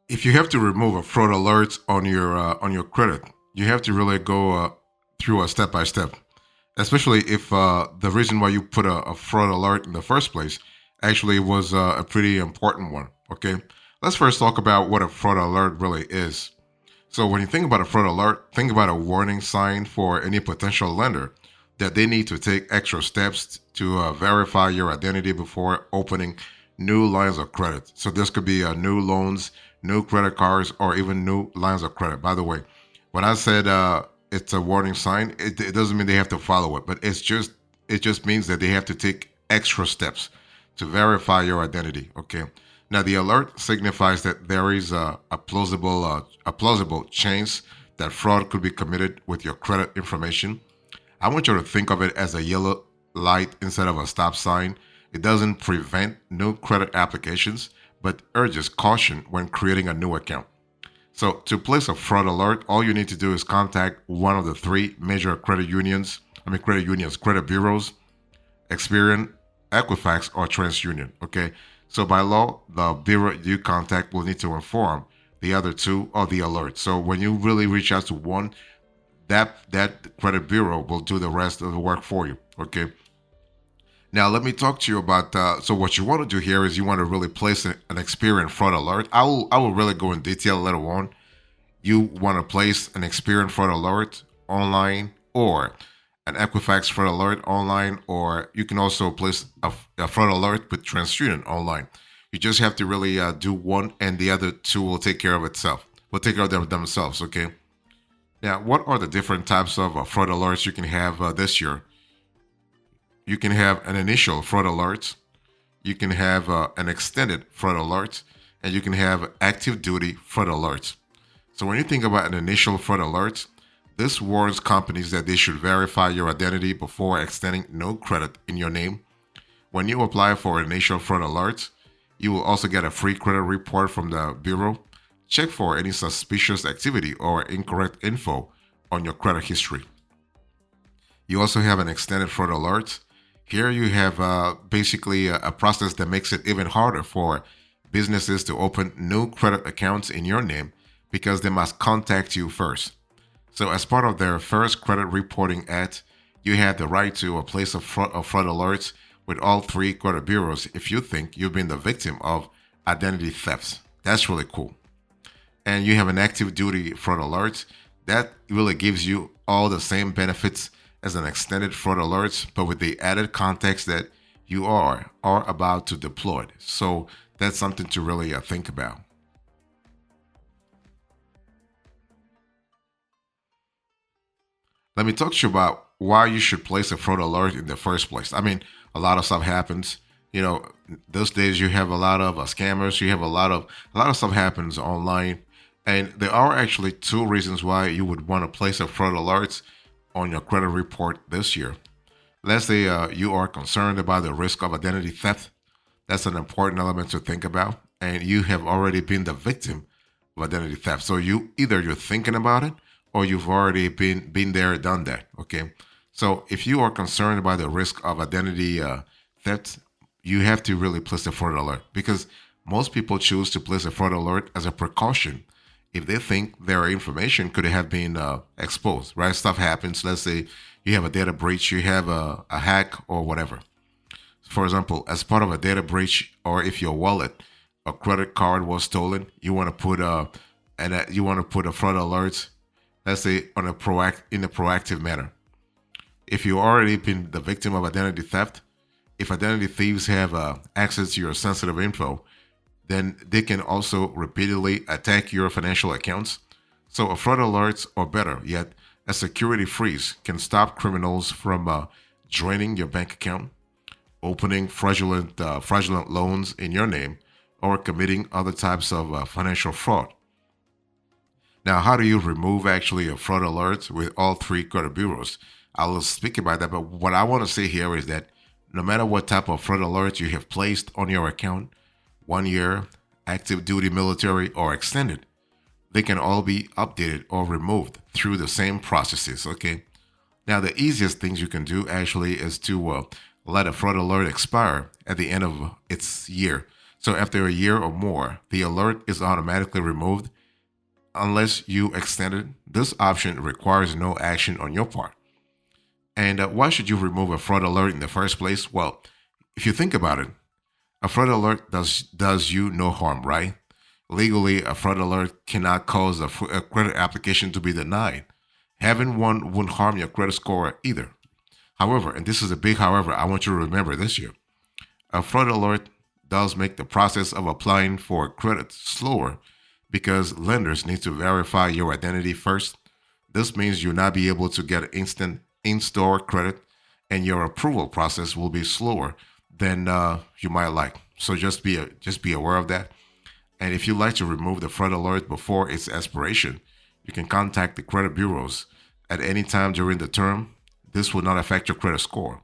If you have to remove a fraud alert on your credit, you have to really go through a step by step. Especially if the reason why you put a fraud alert in the first place actually was a pretty important one. Okay, let's first talk about what a fraud alert really is. So when you think about a fraud alert, think about a warning sign for any potential lender that they need to take extra steps to verify your identity before opening new lines of credit. So this could be new loans, new credit cards, or even new lines of credit. By the way, when I said it's a warning sign, it doesn't mean they have to follow it, but it just means that they have to take extra steps to verify your identity. Okay. Now, the alert signifies that there is a plausible chance that fraud could be committed with your credit information. I want you to think of it as a yellow light instead of a stop sign. It doesn't prevent new credit applications, but urges caution when creating a new account. So, to place a fraud alert, all you need to do is contact one of the three major credit bureaus, Experian, Equifax, or TransUnion. Okay. So by law, the bureau you contact will need to inform the other two of the alert. So when you really reach out to one, that credit bureau will do the rest of the work for you. Okay. Now let me talk to you about. So what you want to do here is you want to really place an Experian fraud alert. I will really go in detail later on. You want to place an Experian fraud alert online or an Equifax fraud alert online, or you can also place a fraud alert with TransUnion online. You just have to really do one, and the other two will take care of itself. Will take care of themselves. Okay. Now, what are the different types of fraud alerts you can have this year? You can have an initial fraud alert. You can have an extended fraud alert, and you can have active duty fraud alerts. So when you think about an initial fraud alert, this warns companies that they should verify your identity before extending no credit in your name. When you apply for initial fraud alert, you will also get a free credit report from the bureau. Check for any suspicious activity or incorrect info on your credit history. You also have an extended fraud alert. Here you have basically a process that makes it even harder for businesses to open new credit accounts in your name because they must contact you first. So, as part of their first credit reporting act, you have the right to place a fraud alerts with all three credit bureaus if you think you've been the victim of identity thefts. That's really cool. And you have an active duty fraud alert that really gives you all the same benefits as an extended fraud alert, but with the added context that you are about to deploy it. So that's something to really think about. Let me talk to you about why you should place a fraud alert in the first place. I mean, a lot of stuff happens. You know, those days you have a lot of scammers. You have a lot of stuff happens online, and there are actually two reasons why you would want to place a fraud alert on your credit report this year. Let's say you are concerned about the risk of identity theft. That's an important element to think about, and you have already been the victim of identity theft. So you're thinking about it, or you've already been there, done that. Okay. So if you are concerned about the risk of identity theft, you have to really place a fraud alert because most people choose to place a fraud alert as a precaution if they think their information could have been exposed. Right? Stuff happens. Let's say you have a data breach, you have a hack, or whatever. For example, as part of a data breach, or if your wallet, a credit card was stolen, you want to put a fraud alert. Let's say in a proactive manner. If you already been the victim of identity theft, if identity thieves have access to your sensitive info, then they can also repeatedly attack your financial accounts. So a fraud alert, or better yet, a security freeze can stop criminals from draining your bank account, opening fraudulent loans in your name, or committing other types of financial fraud. Now, how do you remove actually a fraud alert with all three credit bureaus? I'll speak about that, but what I want to say here is that no matter what type of fraud alert you have placed on your account, 1 year, active duty military, or extended, they can all be updated or removed through the same processes. Okay. Now, the easiest things you can do actually is to let a fraud alert expire at the end of its year. So after a year or more, the alert is automatically removed unless you extend it. This option requires no action on your part. And why should you remove a fraud alert in the first place? Well, if you think about it, a fraud alert does you no harm, right? Legally, a fraud alert cannot cause a credit application to be denied. Having one wouldn't harm your credit score either. However, and this is a big however, I want you to remember this here. A fraud alert does make the process of applying for credit slower because lenders need to verify your identity first. This means you'll not be able to get instant in-store credit, and your approval process will be slower than you might like. So just be aware of that. And if you'd like to remove the fraud alert before its expiration, you can contact the credit bureaus at any time during the term. This will not affect your credit score.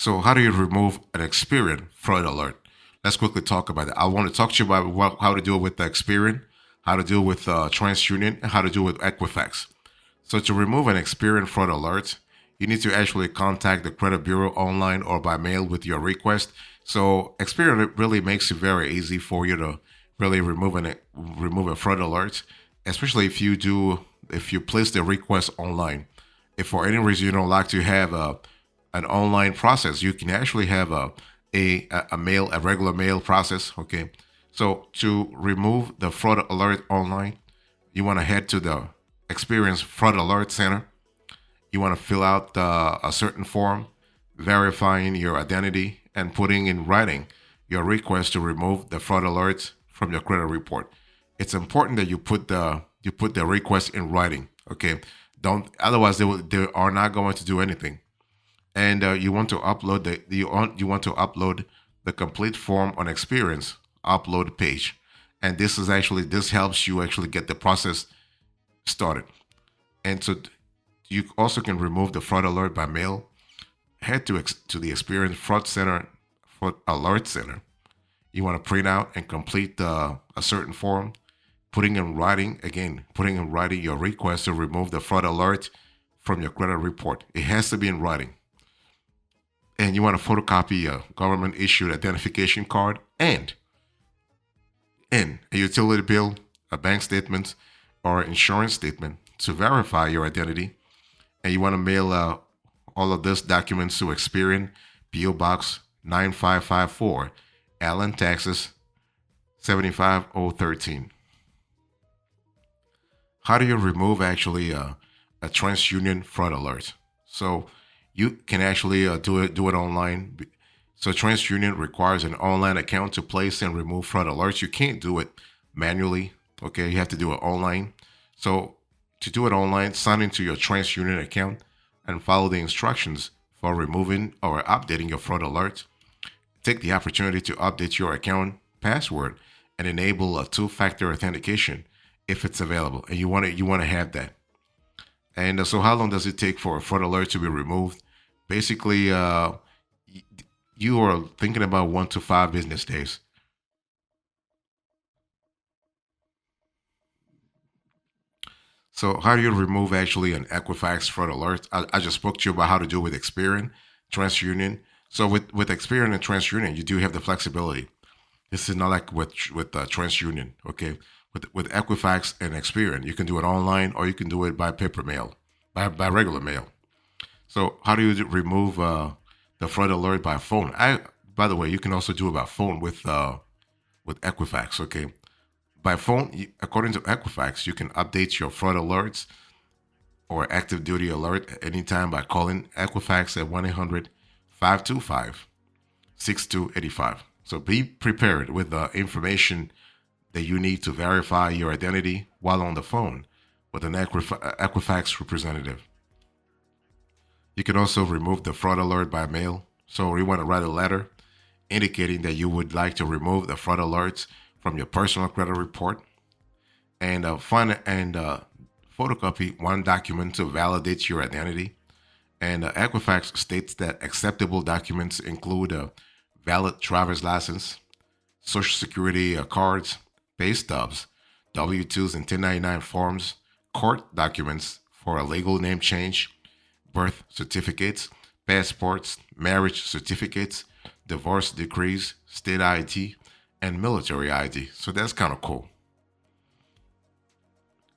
So, how do you remove an Experian fraud alert? Let's quickly talk about it. I want to talk to you about how to do it with the Experian, how to deal with TransUnion, and how to do it with Equifax. So, to remove an Experian fraud alert, you need to actually contact the credit bureau online or by mail with your request. So, Experian really makes it very easy for you to really remove a fraud alert, especially if you place the request online. If for any reason you don't like to have an online process, you can actually have a regular mail process. Okay, so to remove the fraud alert online, you want to head to the Experience Fraud Alert Center. You want to fill out a certain form verifying your identity and putting in writing your request to remove the fraud alerts from your credit report. It's important that you put the request in writing. Okay, don't otherwise they are not going to do anything. And you want to upload you want to upload the complete form on Experience upload page, and this helps you actually get the process started. And so you also can remove the fraud alert by mail. Head to the Experience Fraud Alert Center. You want to print out and complete a certain form, putting in writing your request to remove the fraud alert from your credit report. It has to be in writing. And you want to photocopy a government issued identification card and a utility bill, a bank statement, or insurance statement to verify your identity. And you want to mail all of these documents to Experian, PO Box 9554, Allen, Texas 75013. How do you remove actually a TransUnion fraud alert? So you can actually do it online. So TransUnion requires an online account to place and remove fraud alerts. You can't do it manually. Okay, you have to do it online. So to do it online, sign into your TransUnion account and follow the instructions for removing or updating your fraud alert. Take the opportunity to update your account password and enable a two-factor authentication if it's available, and you want to have that. And so, how long does it take for a fraud alert to be removed? Basically, you are thinking about 1 to 5 business days. So, how do you remove actually an Equifax fraud alert? I just spoke to you about how to do it with Experian, TransUnion. So, with Experian and TransUnion, you do have the flexibility. This is not like with TransUnion, okay? With Equifax and Experian, you can do it online or you can do it by paper mail, by regular mail. So how do you remove the fraud alert by phone? By the way, you can also do it by phone with Equifax. Okay, by phone, according to Equifax, you can update your fraud alerts or active duty alert at any time by calling Equifax at 1-800-525-6285. So be prepared with the information that you need to verify your identity while on the phone with an Equifax representative. You can also remove the fraud alert by mail. So you want to write a letter indicating that you would like to remove the fraud alerts from your personal credit report, and photocopy one document to validate your identity. And Equifax states that acceptable documents include a valid driver's license, social security cards, pay stubs, W-2s and 1099 forms, court documents for a legal name change, birth certificates, passports, marriage certificates, divorce decrees, state ID, and military ID. So that's kind of cool.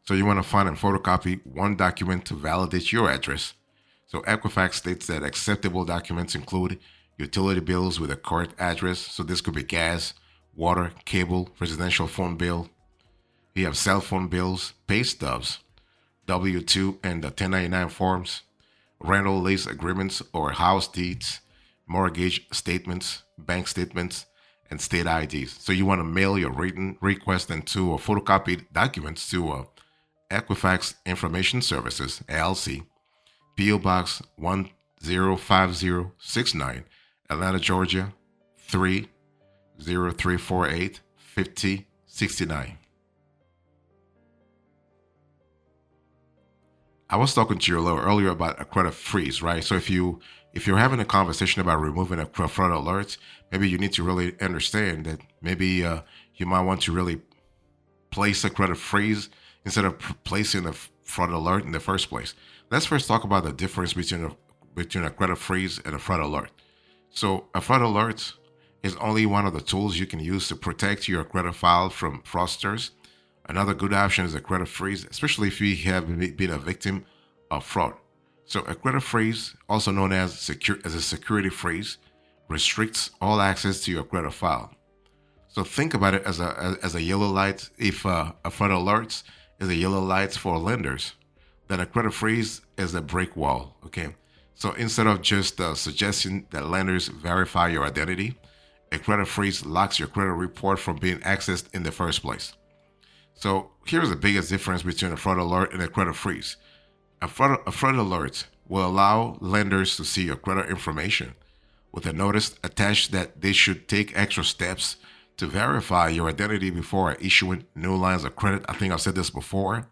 So you want to find and photocopy one document to validate your address. So Equifax states that acceptable documents include utility bills with a correct address. So this could be gas, water, cable, residential phone bill. You have cell phone bills, pay stubs, W-2 and the 1099 forms, rental lease agreements or house deeds, mortgage statements, bank statements, and state IDs. So you want to mail your written request and to photocopied documents to Equifax Information Services, LLC, P.O. Box 105069, Atlanta, Georgia 30348 5069. I was talking to you a little earlier about a credit freeze, right? So if you're having a conversation about removing a fraud alert, maybe you need to really understand that maybe you might want to really place a credit freeze instead of placing a fraud alert in the first place. Let's first talk about the difference between a credit freeze and a fraud alert. So a fraud alert is only one of the tools you can use to protect your credit file from fraudsters. Another good option is a credit freeze, especially if you have been a victim of fraud. So a credit freeze, also known as a security freeze, restricts all access to your credit file. So think about it as a yellow light. If a fraud alert is a yellow light for lenders, then a credit freeze is a brick wall. Okay. So instead of just suggesting that lenders verify your identity, a credit freeze locks your credit report from being accessed in the first place. So here's the biggest difference between a fraud alert and a credit freeze. A fraud alert will allow lenders to see your credit information with a notice attached that they should take extra steps to verify your identity before issuing new lines of credit. I think I've said this before,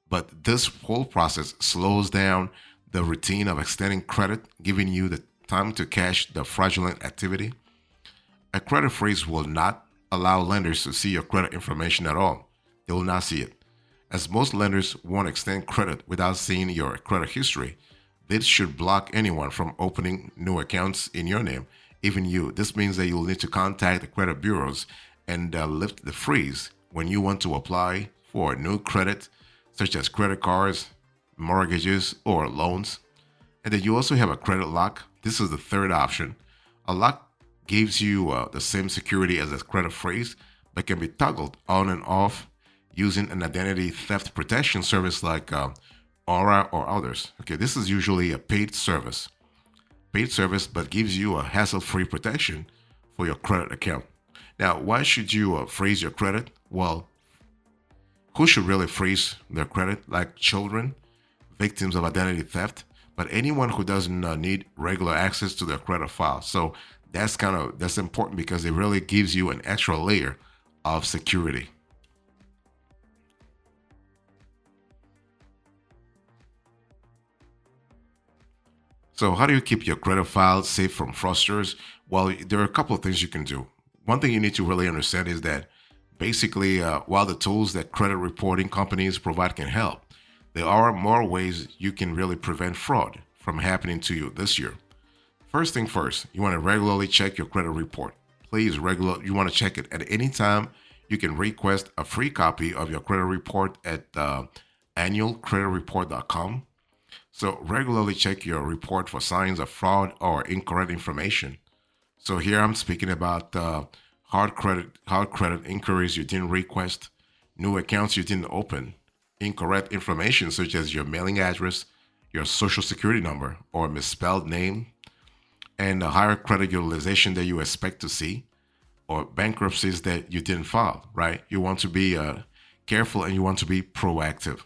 but this whole process slows down the routine of extending credit, giving you the time to catch the fraudulent activity. A credit freeze will not allow lenders to see your credit information at all. They will not see it. As most lenders won't extend credit without seeing your credit history, this should block anyone from opening new accounts in your name, even you. This means that you'll need to contact the credit bureaus and lift the freeze when you want to apply for new credit, such as credit cards, mortgages, or loans. And then you also have a credit lock. This is the third option. A lock gives you the same security as a credit freeze, but can be toggled on and off using an identity theft protection service like Aura or others. Okay, this is usually a paid service, but gives you a hassle-free protection for your credit account. Now, why should you freeze your credit? Well, who should really freeze their credit? Like children, victims of identity theft, but anyone who doesn't need regular access to their credit file. So that's important because it really gives you an extra layer of security. So how do you keep your credit file safe from fraudsters? Well, there are a couple of things you can do. One thing you need to really understand is that basically, while the tools that credit reporting companies provide can help, there are more ways you can really prevent fraud from happening to you this year. First thing first, you want to regularly check your credit report. You want to check it at any time. You can request a free copy of your credit report at annualcreditreport.com. So regularly check your report for signs of fraud or incorrect information. So here I'm speaking about hard credit inquiries you didn't request, new accounts you didn't open, incorrect information such as your mailing address, your social security number, or misspelled name, and a higher credit utilization that you expect to see, or bankruptcies that you didn't file, right? You want to be careful and you want to be proactive.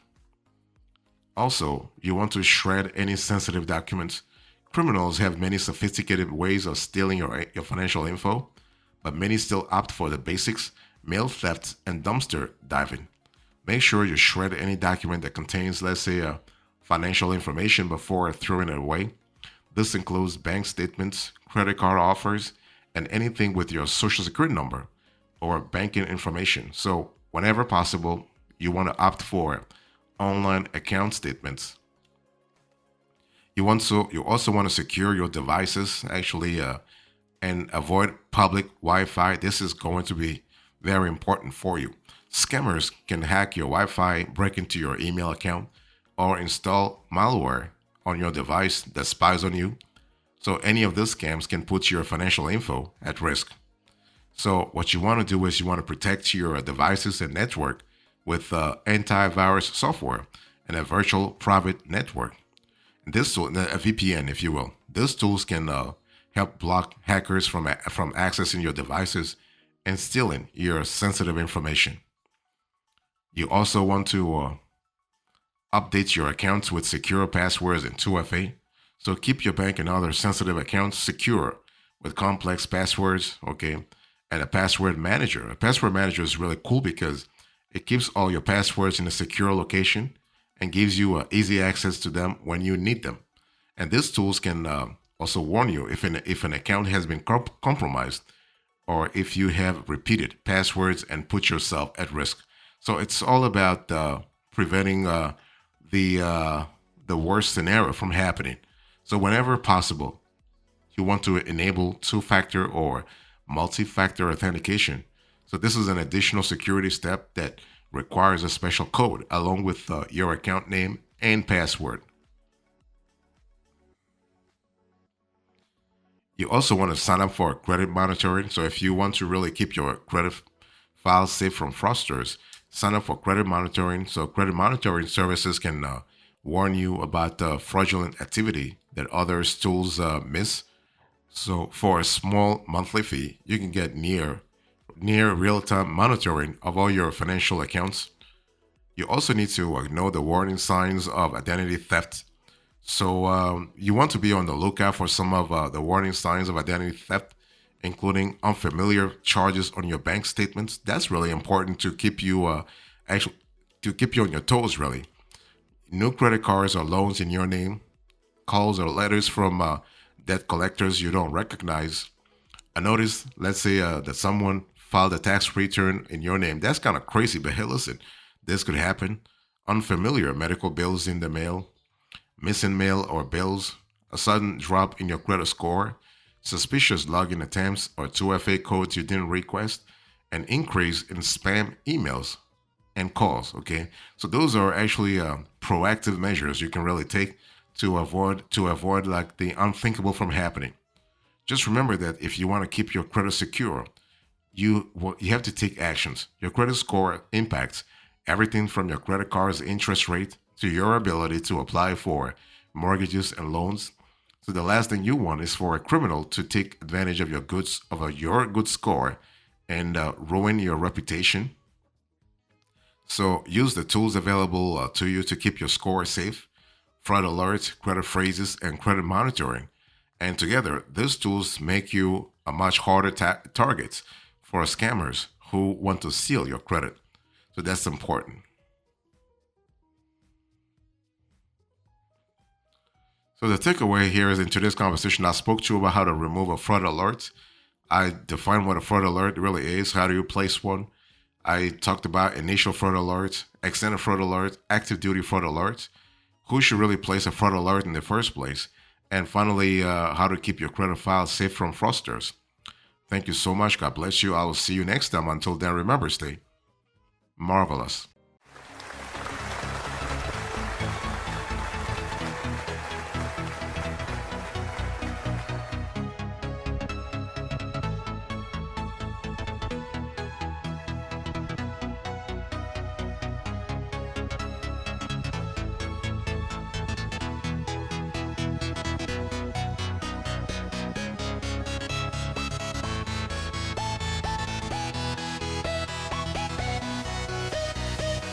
Also, you want to shred any sensitive documents. Criminals have many sophisticated ways of stealing your financial info, but many still opt for the basics, mail theft, and dumpster diving. Make sure you shred any document that contains, let's say, financial information before throwing it away. This includes bank statements, credit card offers, and anything with your social security number or banking information. So whenever possible, you want to opt for online account statements. You also want to secure your devices actually and avoid public Wi-Fi. This is going to be very important for you. Scammers can hack your Wi-Fi, break into your email account, or install malware on your device that spies on you. So any of those scams can put your financial info at risk. So what you want to do is you want to protect your devices and network with antivirus software and a virtual private network. This tool, a VPN, if you will. These tools can help block hackers from accessing your devices and stealing your sensitive information. You also want to update your accounts with secure passwords and 2FA. So keep your bank and other sensitive accounts secure with complex passwords, okay? And a password manager. A password manager is really cool because it keeps all your passwords in a secure location and gives you easy access to them when you need them. And these tools can also warn you if an account has been compromised or if you have repeated passwords and put yourself at risk. So it's all about preventing the worst scenario from happening. So whenever possible, you want to enable two-factor or multi-factor authentication. So this is an additional security step that requires a special code along with your account name and password. You also want to sign up for credit monitoring. So if you want to really keep your credit files safe from fraudsters, sign up for credit monitoring. So credit monitoring services can warn you about fraudulent activity that others tools miss. So for a small monthly fee, you can get near real-time monitoring of all your financial accounts. You also need to know the warning signs of identity theft. So you want to be on the lookout for some of the warning signs of identity theft, including unfamiliar charges on your bank statements. That's really important to keep you actually to keep you on your toes. Really, new credit cards or loans in your name, calls or letters from debt collectors you don't recognize. I noticed, let's say that someone filed a tax return in your name. That's kind of crazy, but hey, listen, this could happen. Unfamiliar medical bills in the mail, missing mail or bills, a sudden drop in your credit score, suspicious login attempts or 2FA codes you didn't request, an increase in spam emails and calls. Okay, so those are actually proactive measures you can really take to avoid like the unthinkable from happening. Just remember that if you want to keep your credit secure, you have to take actions. Your credit score impacts everything from your credit card's interest rate to your ability to apply for mortgages and loans. So the last thing you want is for a criminal to take advantage of your good score and ruin your reputation. So use the tools available to you to keep your score safe: fraud alerts, credit phrases, and credit monitoring. And together, these tools make you a much harder target for scammers who want to steal your credit. So that's important. So the takeaway here is in today's conversation, I spoke to you about how to remove a fraud alert. I defined what a fraud alert really is. How do you place one? I talked about initial fraud alerts, extended fraud alerts, active duty fraud alerts, who should really place a fraud alert in the first place, and finally, how to keep your credit file safe from fraudsters. Thank you so much. God bless you. I will see you next time. Until then, remember, stay marvelous.